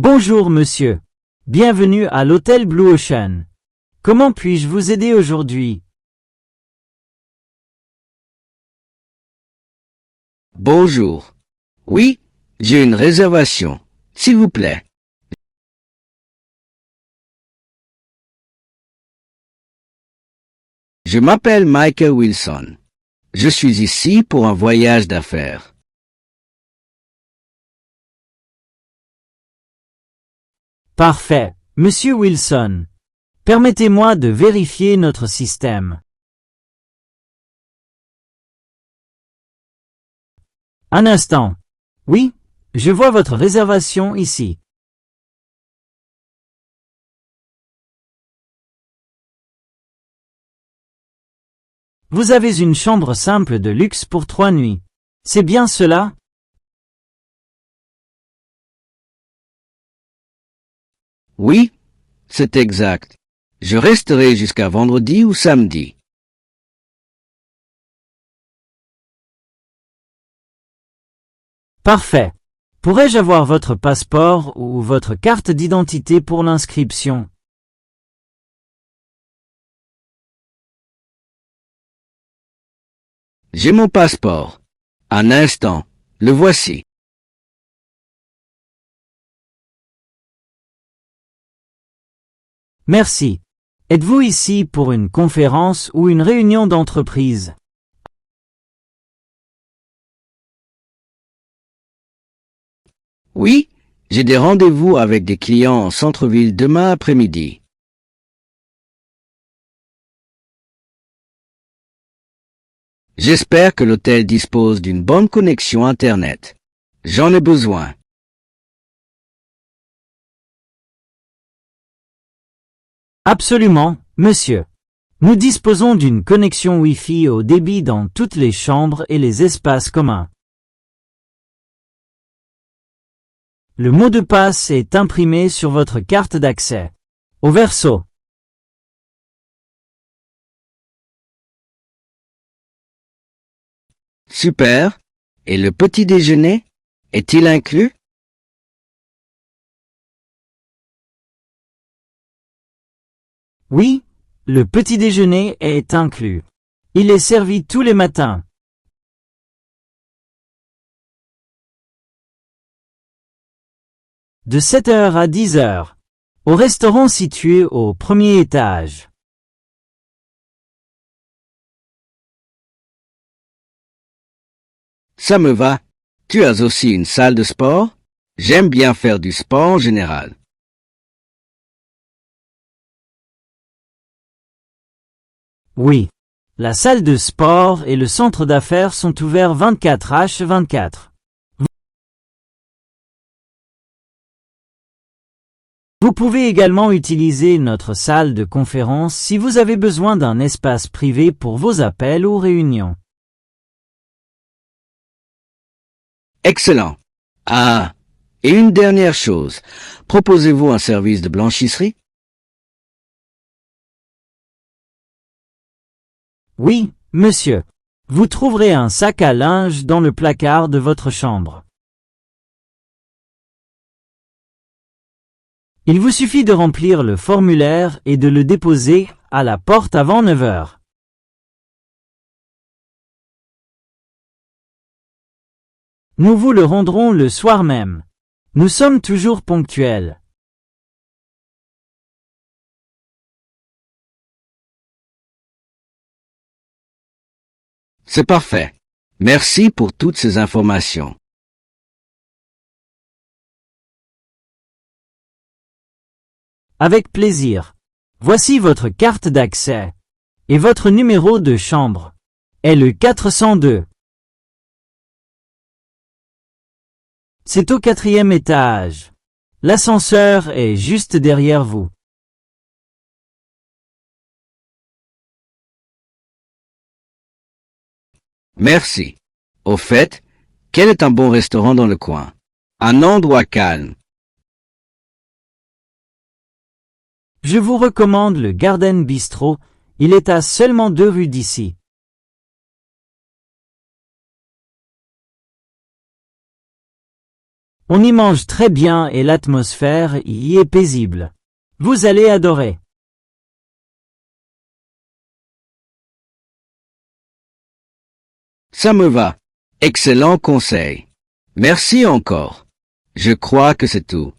Bonjour monsieur. Bienvenue à l'hôtel Blue Ocean. Comment puis-je vous aider aujourd'hui? Bonjour. Oui, j'ai une réservation. S'il vous plaît. Je m'appelle Michael Wilson. Je suis ici pour un voyage d'affaires. Parfait, monsieur Wilson. Permettez-moi de vérifier notre système. Un instant. Oui, je vois votre réservation ici. Vous avez une chambre simple de luxe pour 3 nuits. C'est bien cela? Oui, c'est exact. Je resterai jusqu'à vendredi ou samedi. Parfait. Pourrais-je avoir votre passeport ou votre carte d'identité pour l'inscription? J'ai mon passeport. Un instant, le voici. Merci. Êtes-vous ici pour une conférence ou une réunion d'entreprise? Oui, j'ai des rendez-vous avec des clients en centre-ville demain après-midi. J'espère que l'hôtel dispose d'une bonne connexion Internet. J'en ai besoin. Absolument, monsieur. Nous disposons d'une connexion Wi-Fi au débit dans toutes les chambres et les espaces communs. Le mot de passe est imprimé sur votre carte d'accès. Au verso. Super. Et le petit déjeuner? Est-il inclus? Oui, le petit déjeuner est inclus. Il est servi tous les matins. De 7 heures à 10 heures. Au restaurant situé au premier étage. Ça me va. Tu as aussi une salle de sport? J'aime bien faire du sport en général. Oui. La salle de sport et le centre d'affaires sont ouverts 24h24. Vous pouvez également utiliser notre salle de conférence si vous avez besoin d'un espace privé pour vos appels ou réunions. Excellent. Ah, et une dernière chose. Proposez-vous un service de blanchisserie? Oui, monsieur. Vous trouverez un sac à linge dans le placard de votre chambre. Il vous suffit de remplir le formulaire et de le déposer à la porte avant 9 heures. Nous vous le rendrons le soir même. Nous sommes toujours ponctuels. C'est parfait. Merci pour toutes ces informations. Avec plaisir. Voici votre carte d'accès. Et votre numéro de chambre est le 402. C'est au 4e étage. L'ascenseur est juste derrière vous. Merci. Au fait, quel est un bon restaurant dans le coin? Un endroit calme. Je vous recommande le Garden Bistro, il est à seulement 2 rues d'ici. On y mange très bien et l'atmosphère y est paisible. Vous allez adorer. Ça me va. Excellent conseil. Merci encore. Je crois que c'est tout.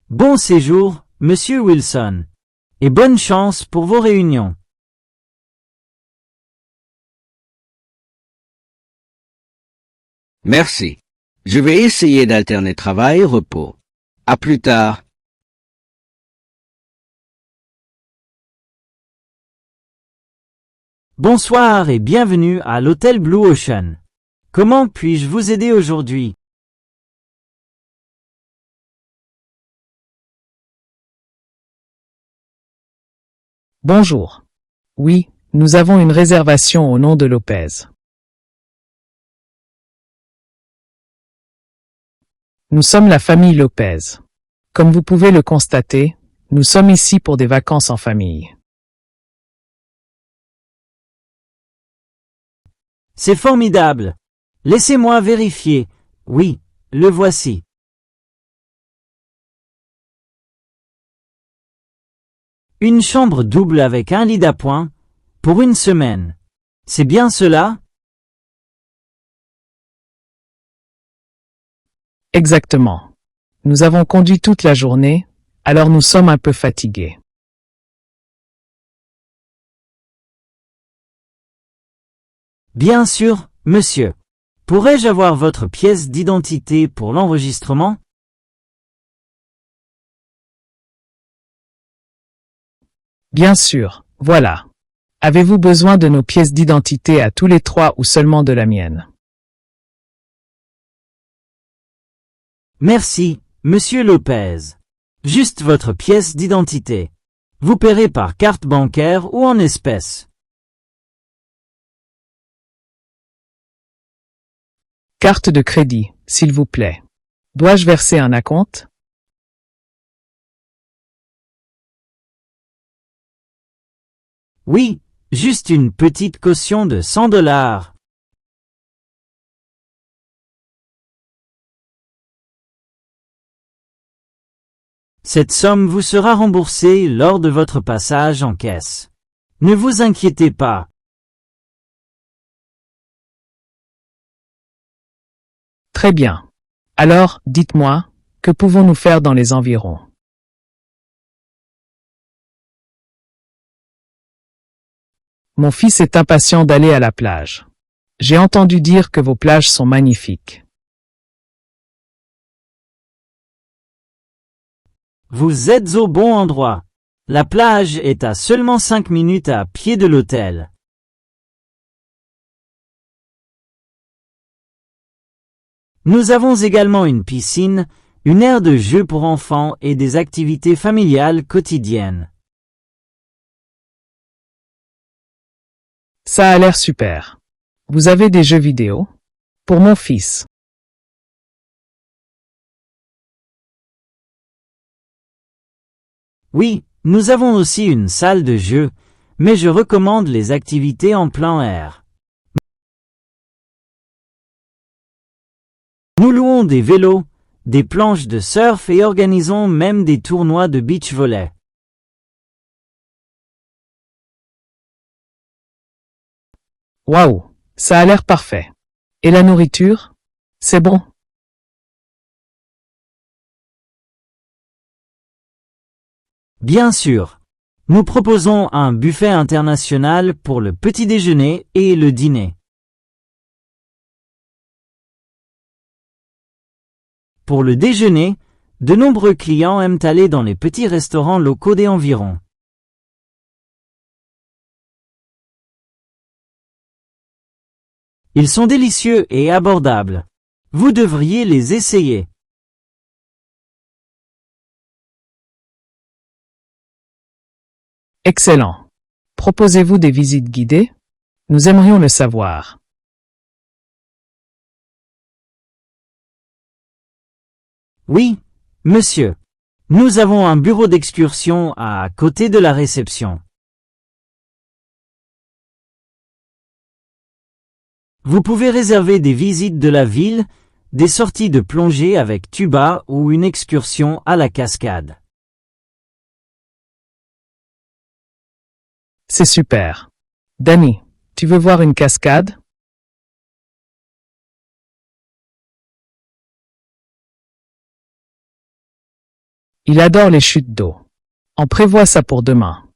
Bon séjour, Monsieur Wilson. Et bonne chance pour vos réunions. Merci. Je vais essayer d'alterner travail et repos. À plus tard. Bonsoir et bienvenue à l'hôtel Blue Ocean. Comment puis-je vous aider aujourd'hui? Bonjour. Oui, nous avons une réservation au nom de Lopez. Nous sommes la famille Lopez. Comme vous pouvez le constater, nous sommes ici pour des vacances en famille. C'est formidable. Laissez-moi vérifier. Oui, le voici. Une chambre double avec un lit d'appoint, pour une semaine. C'est bien cela? Exactement. Nous avons conduit toute la journée, alors nous sommes un peu fatigués. Bien sûr, monsieur. Pourrais-je avoir votre pièce d'identité pour l'enregistrement? Bien sûr, voilà. Avez-vous besoin de nos pièces d'identité à tous les trois ou seulement de la mienne? Merci, monsieur Lopez. Juste votre pièce d'identité. Vous paierez par carte bancaire ou en espèces. Carte de crédit, s'il vous plaît. Dois-je verser un acompte? Oui, juste une petite caution de 100 $. Cette somme vous sera remboursée lors de votre passage en caisse. Ne vous inquiétez pas. Très bien. Alors, dites-moi, que pouvons-nous faire dans les environs? Mon fils est impatient d'aller à la plage. J'ai entendu dire que vos plages sont magnifiques. Vous êtes au bon endroit. La plage est à seulement 5 minutes à pied de l'hôtel. Nous avons également une piscine, une aire de jeu pour enfants et des activités familiales quotidiennes. Ça a l'air super. Vous avez des jeux vidéo? Pour mon fils. Oui, nous avons aussi une salle de jeu, mais je recommande les activités en plein air. Nous louons des vélos, des planches de surf et organisons même des tournois de beach volley. Waouh, ça a l'air parfait. Et la nourriture? C'est bon? Bien sûr. Nous proposons un buffet international pour le petit déjeuner et le dîner. Pour le déjeuner, de nombreux clients aiment aller dans les petits restaurants locaux des environs. Ils sont délicieux et abordables. Vous devriez les essayer. Excellent. Proposez-vous des visites guidées? Nous aimerions le savoir. Oui, monsieur. Nous avons un bureau d'excursion à côté de la réception. Vous pouvez réserver des visites de la ville, des sorties de plongée avec tuba ou une excursion à la cascade. C'est super. Danny, tu veux voir une cascade? Il adore les chutes d'eau. On prévoit ça pour demain.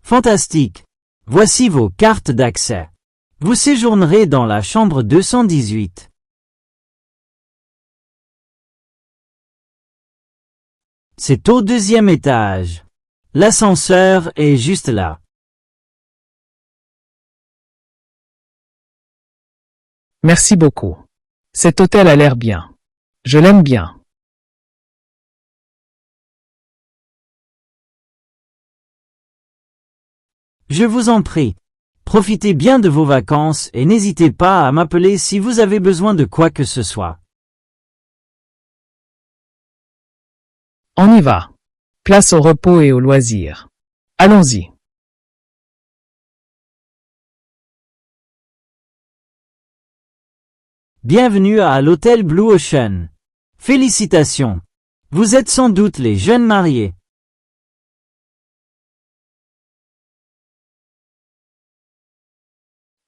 Fantastique! Voici vos cartes d'accès. Vous séjournerez dans la chambre 218. C'est au 2e étage. L'ascenseur est juste là. Merci beaucoup. Cet hôtel a l'air bien. Je l'aime bien. Je vous en prie. Profitez bien de vos vacances et n'hésitez pas à m'appeler si vous avez besoin de quoi que ce soit. On y va. Place au repos et au loisir. Allons-y. Bienvenue à l'hôtel Blue Ocean. Félicitations. Vous êtes sans doute les jeunes mariés.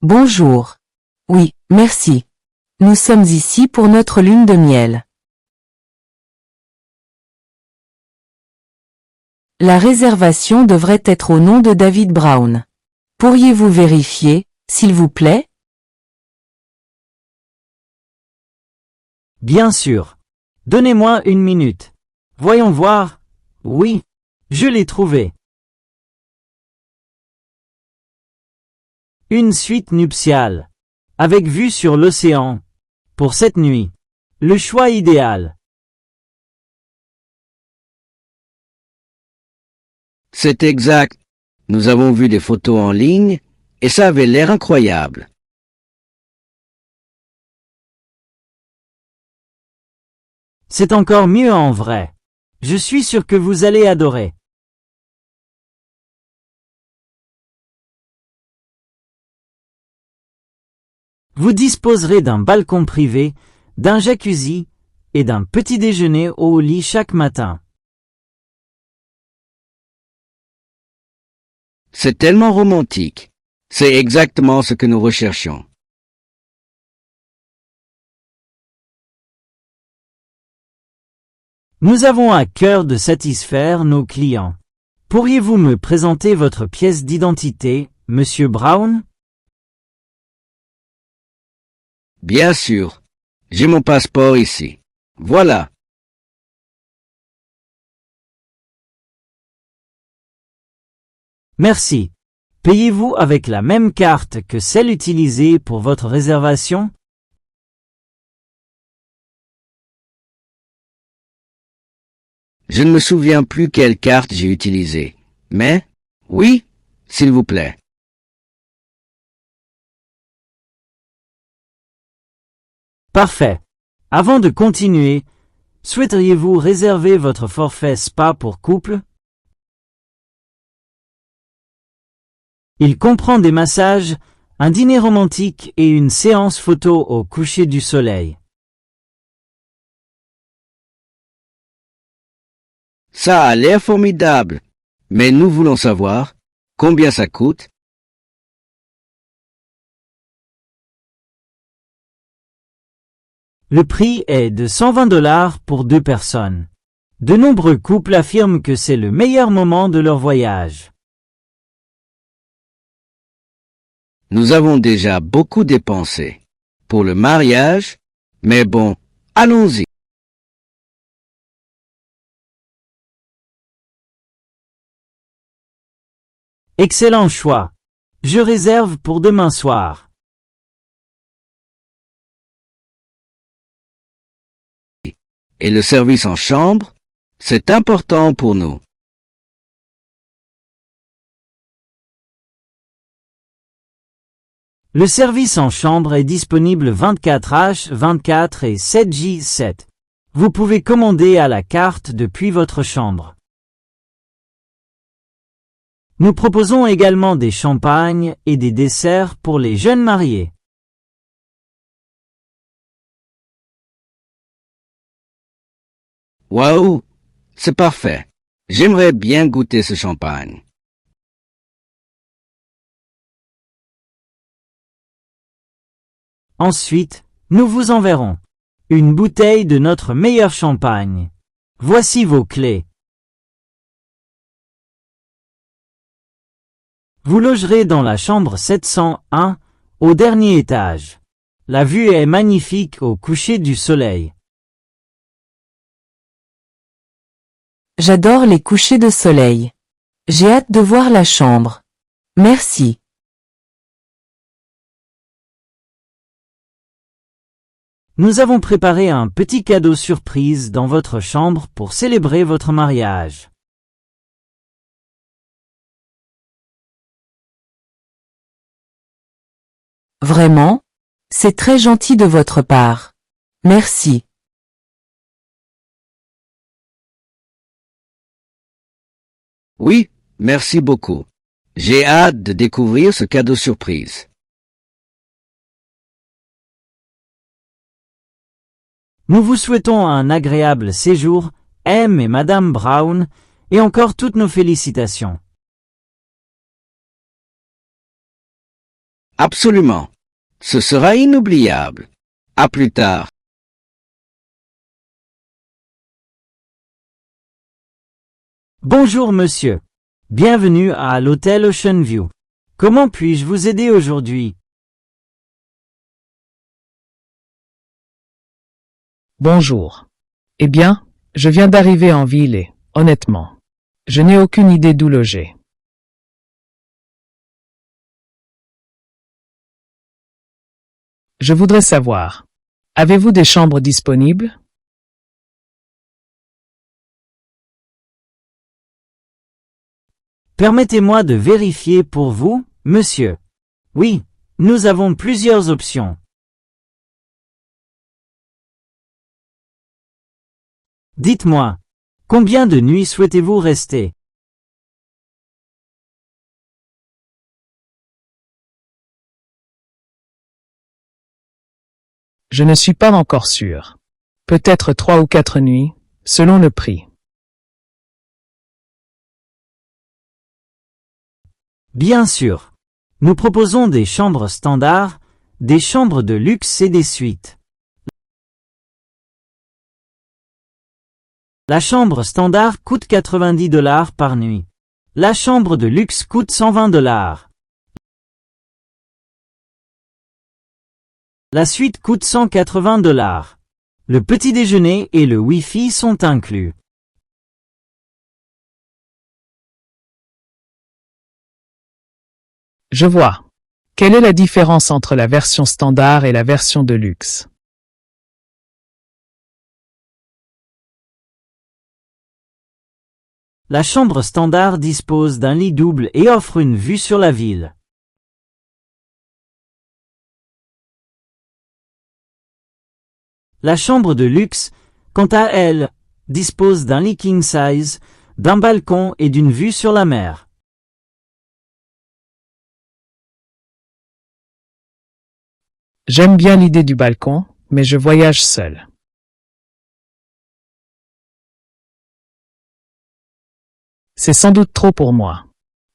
Bonjour. Oui, merci. Nous sommes ici pour notre lune de miel. La réservation devrait être au nom de David Brown. Pourriez-vous vérifier, s'il vous plaît? Bien sûr. Donnez-moi une minute. Voyons voir. Oui, je l'ai trouvé. Une suite nuptiale. Avec vue sur l'océan. Pour cette nuit. Le choix idéal. C'est exact. Nous avons vu des photos en ligne et ça avait l'air incroyable. C'est encore mieux en vrai. Je suis sûr que vous allez adorer. Vous disposerez d'un balcon privé, d'un jacuzzi et d'un petit déjeuner au lit chaque matin. C'est tellement romantique. C'est exactement ce que nous recherchons. Nous avons à cœur de satisfaire nos clients. Pourriez-vous me présenter votre pièce d'identité, Monsieur Brown? Bien sûr. J'ai mon passeport ici. Voilà. Merci. Payez-vous avec la même carte que celle utilisée pour votre réservation? Je ne me souviens plus quelle carte j'ai utilisée. Mais, oui, s'il vous plaît. Parfait. Avant de continuer, souhaiteriez-vous réserver votre forfait spa pour couple? Il comprend des massages, un dîner romantique et une séance photo au coucher du soleil. Ça a l'air formidable. Mais nous voulons savoir combien ça coûte. Le prix est de 120 $ pour 2 personnes. De nombreux couples affirment que c'est le meilleur moment de leur voyage. Nous avons déjà beaucoup dépensé pour le mariage, mais bon, allons-y. Excellent choix. Je réserve pour demain soir. Et le service en chambre, c'est important pour nous. Le service en chambre est disponible 24h/24 et 7h/7. Vous pouvez commander à la carte depuis votre chambre. Nous proposons également des champagnes et des desserts pour les jeunes mariés. Waouh, c'est parfait. J'aimerais bien goûter ce champagne. Ensuite, nous vous enverrons une bouteille de notre meilleur champagne. Voici vos clés. Vous logerez dans la chambre 701, au dernier étage. La vue est magnifique au coucher du soleil. J'adore les couchers de soleil. J'ai hâte de voir la chambre. Merci. Nous avons préparé un petit cadeau surprise dans votre chambre pour célébrer votre mariage. Vraiment? C'est très gentil de votre part. Merci. Oui, merci beaucoup. J'ai hâte de découvrir ce cadeau surprise. Nous vous souhaitons un agréable séjour, M et Madame Brown, et encore toutes nos félicitations. Absolument. Ce sera inoubliable. À plus tard. Bonjour monsieur. Bienvenue à l'hôtel Ocean View. Comment puis-je vous aider aujourd'hui? Bonjour. Eh bien, je viens d'arriver en ville et, honnêtement, je n'ai aucune idée d'où loger. Je voudrais savoir, avez-vous des chambres disponibles? Permettez-moi de vérifier pour vous, monsieur. Oui, nous avons plusieurs options. Dites-moi, combien de nuits souhaitez-vous rester? Je ne suis pas encore sûr. Peut-être 3 ou 4 nuits, selon le prix. Bien sûr. Nous proposons des chambres standards, des chambres de luxe et des suites. La chambre standard coûte 90 $ par nuit. La chambre de luxe coûte 120 $. La suite coûte 180 $. Le petit déjeuner et le Wi-Fi sont inclus. Je vois. Quelle est la différence entre la version standard et la version de luxe? La chambre standard dispose d'un lit double et offre une vue sur la ville. La chambre de luxe, quant à elle, dispose d'un lit king size, d'un balcon et d'une vue sur la mer. J'aime bien l'idée du balcon, mais je voyage seul. C'est sans doute trop pour moi.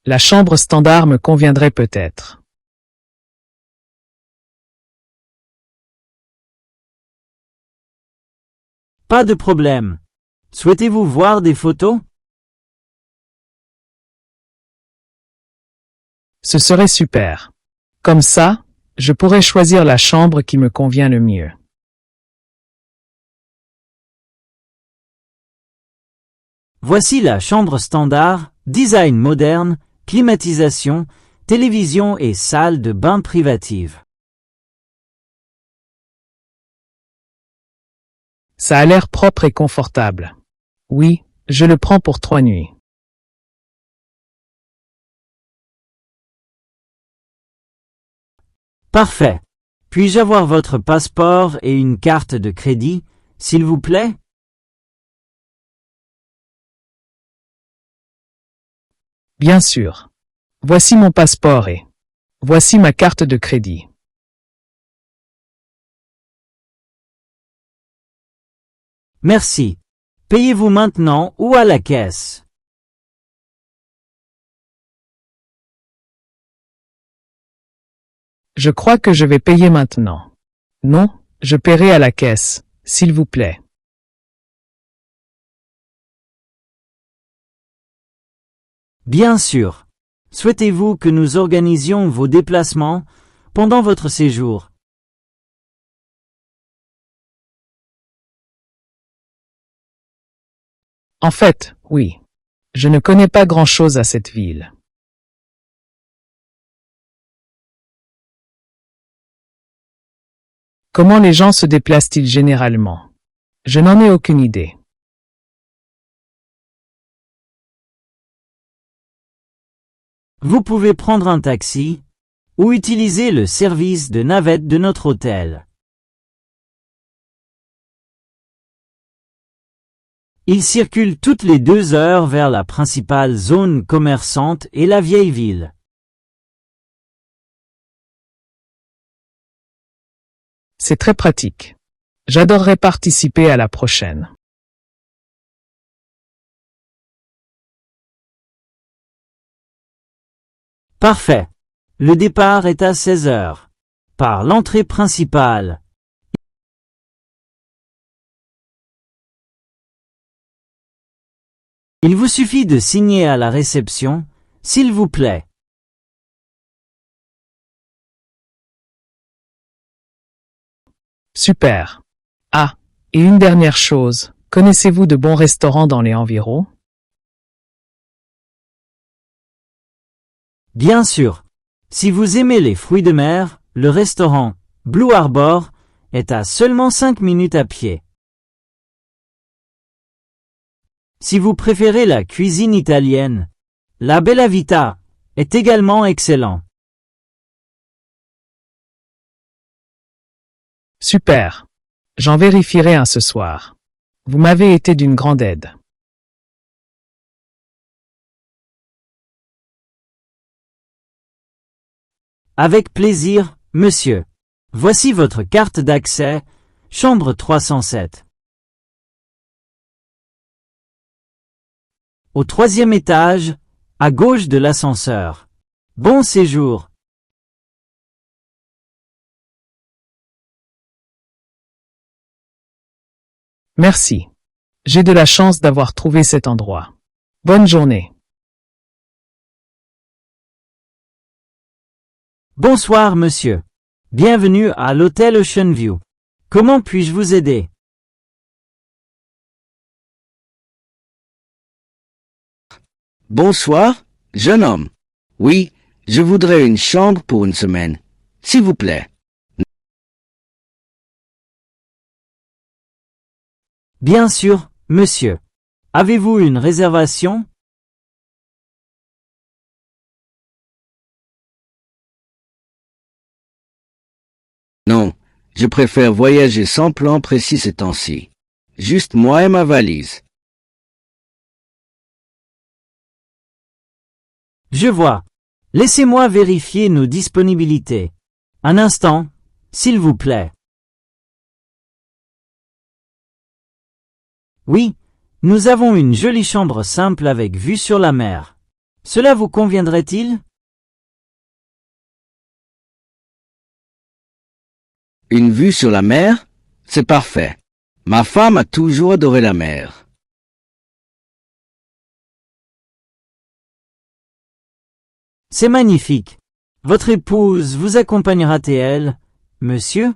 La chambre standard me conviendrait peut-être. Pas de problème. Souhaitez-vous voir des photos? Ce serait super. Comme ça, je pourrais choisir la chambre qui me convient le mieux. Voici la chambre standard, design moderne, climatisation, télévision et salle de bain privative. Ça a l'air propre et confortable. Oui, je le prends pour 3 nuits. Parfait. Puis-je avoir votre passeport et une carte de crédit, s'il vous plaît? Bien sûr. Voici mon passeport et voici ma carte de crédit. Merci. Payez-vous maintenant ou à la caisse? Je crois que je vais payer maintenant. Non, je paierai à la caisse, s'il vous plaît. Bien sûr. Souhaitez-vous que nous organisions vos déplacements pendant votre séjour? En fait, oui. Je ne connais pas grand-chose à cette ville. Comment les gens se déplacent-ils généralement? Je n'en ai aucune idée. Vous pouvez prendre un taxi ou utiliser le service de navette de notre hôtel. Il circule toutes les 2 heures vers la principale zone commerçante et la vieille ville. C'est très pratique. J'adorerais participer à la prochaine. Parfait. Le départ est à 16 heures. Par l'entrée principale. Il vous suffit de signer à la réception, s'il vous plaît. Super. Ah, et une dernière chose. Connaissez-vous de bons restaurants dans les environs? Bien sûr. Si vous aimez les fruits de mer, le restaurant Blue Harbor est à seulement 5 minutes à pied. Si vous préférez la cuisine italienne, la Bella Vita est également excellent. Super. J'en vérifierai un ce soir. Vous m'avez été d'une grande aide. Avec plaisir, monsieur. Voici votre carte d'accès, chambre 307. Au 3e étage, à gauche de l'ascenseur. Bon séjour. Merci. J'ai de la chance d'avoir trouvé cet endroit. Bonne journée. Bonsoir, monsieur. Bienvenue à l'hôtel Ocean View. Comment puis-je vous aider? Bonsoir, jeune homme. Oui, je voudrais une chambre pour une semaine. S'il vous plaît. Bien sûr, monsieur. Avez-vous une réservation? Non, je préfère voyager sans plan précis ces temps-ci. Juste moi et ma valise. Je vois. Laissez-moi vérifier nos disponibilités. Un instant, s'il vous plaît. Oui, nous avons une jolie chambre simple avec vue sur la mer. Cela vous conviendrait-il? Une vue sur la mer? C'est parfait. Ma femme a toujours adoré la mer. C'est magnifique. Votre épouse vous accompagnera-t-elle, monsieur?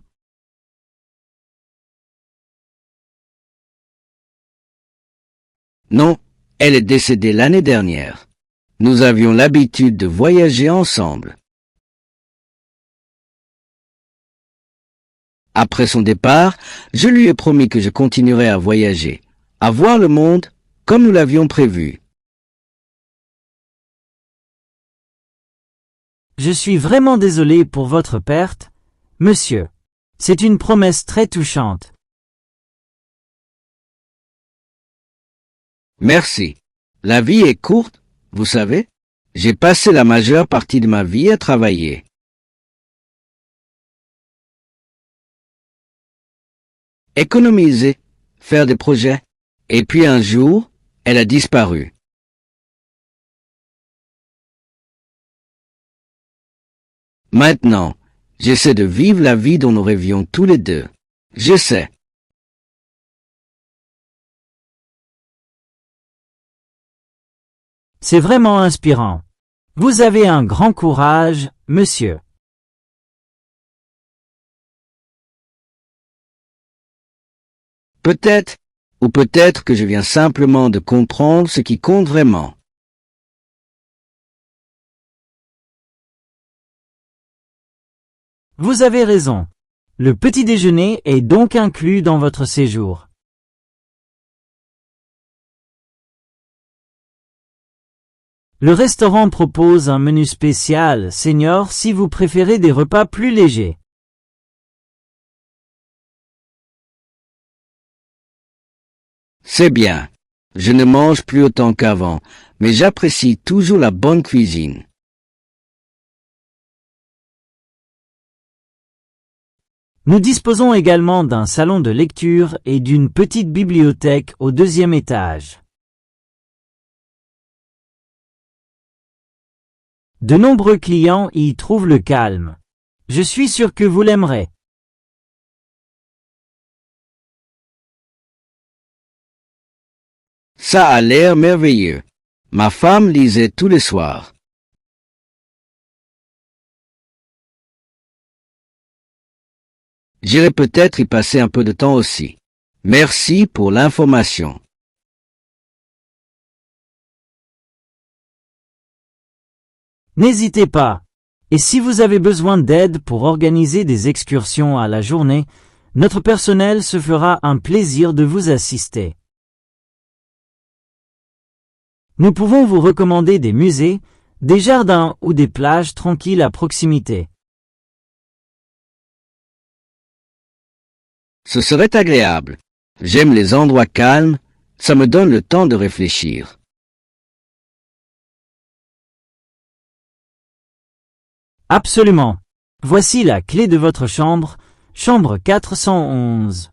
Non, elle est décédée l'année dernière. Nous avions l'habitude de voyager ensemble. Après son départ, je lui ai promis que je continuerais à voyager, à voir le monde comme nous l'avions prévu. Je suis vraiment désolé pour votre perte, monsieur. C'est une promesse très touchante. Merci. La vie est courte, vous savez. J'ai passé la majeure partie de ma vie à travailler. Économiser, faire des projets. Et puis un jour, elle a disparu. Maintenant, j'essaie de vivre la vie dont nous rêvions tous les deux. J'essaie. C'est vraiment inspirant. Vous avez un grand courage, monsieur. Peut-être, ou peut-être que je viens simplement de comprendre ce qui compte vraiment. Vous avez raison. Le petit déjeuner est donc inclus dans votre séjour. Le restaurant propose un menu spécial senior si vous préférez des repas plus légers. C'est bien. Je ne mange plus autant qu'avant, mais j'apprécie toujours la bonne cuisine. Nous disposons également d'un salon de lecture et d'une petite bibliothèque au 2e étage. De nombreux clients y trouvent le calme. Je suis sûr que vous l'aimerez. Ça a l'air merveilleux. Ma femme lisait tous les soirs. J'irai peut-être y passer un peu de temps aussi. Merci pour l'information. N'hésitez pas. Et si vous avez besoin d'aide pour organiser des excursions à la journée, notre personnel se fera un plaisir de vous assister. Nous pouvons vous recommander des musées, des jardins ou des plages tranquilles à proximité. Ce serait agréable. J'aime les endroits calmes, ça me donne le temps de réfléchir. Absolument. Voici la clé de votre chambre, chambre 411.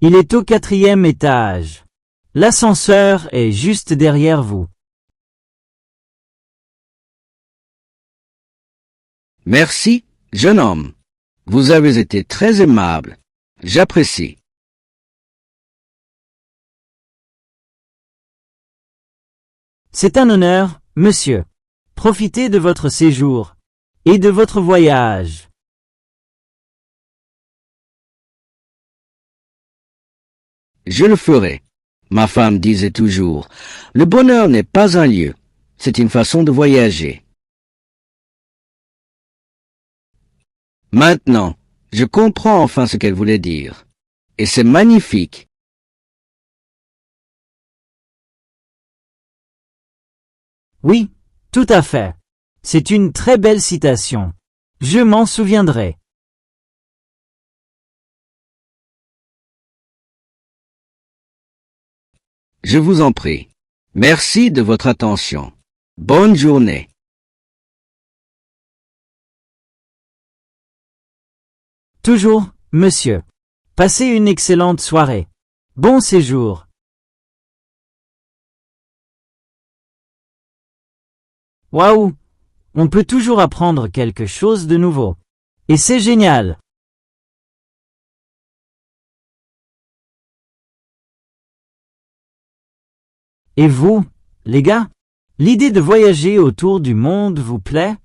Il est au 4e étage. L'ascenseur est juste derrière vous. Merci, jeune homme. Vous avez été très aimable. J'apprécie. C'est un honneur, monsieur. Profitez de votre séjour et de votre voyage. Je le ferai. Ma femme disait toujours, le bonheur n'est pas un lieu, c'est une façon de voyager. Maintenant, je comprends enfin ce qu'elle voulait dire. Et c'est magnifique. Oui, tout à fait. C'est une très belle citation. Je m'en souviendrai. Je vous en prie. Merci de votre attention. Bonne journée. Toujours, monsieur. Passez une excellente soirée. Bon séjour. Waouh! On peut toujours apprendre quelque chose de nouveau. Et c'est génial! Et vous, les gars? L'idée de voyager autour du monde vous plaît?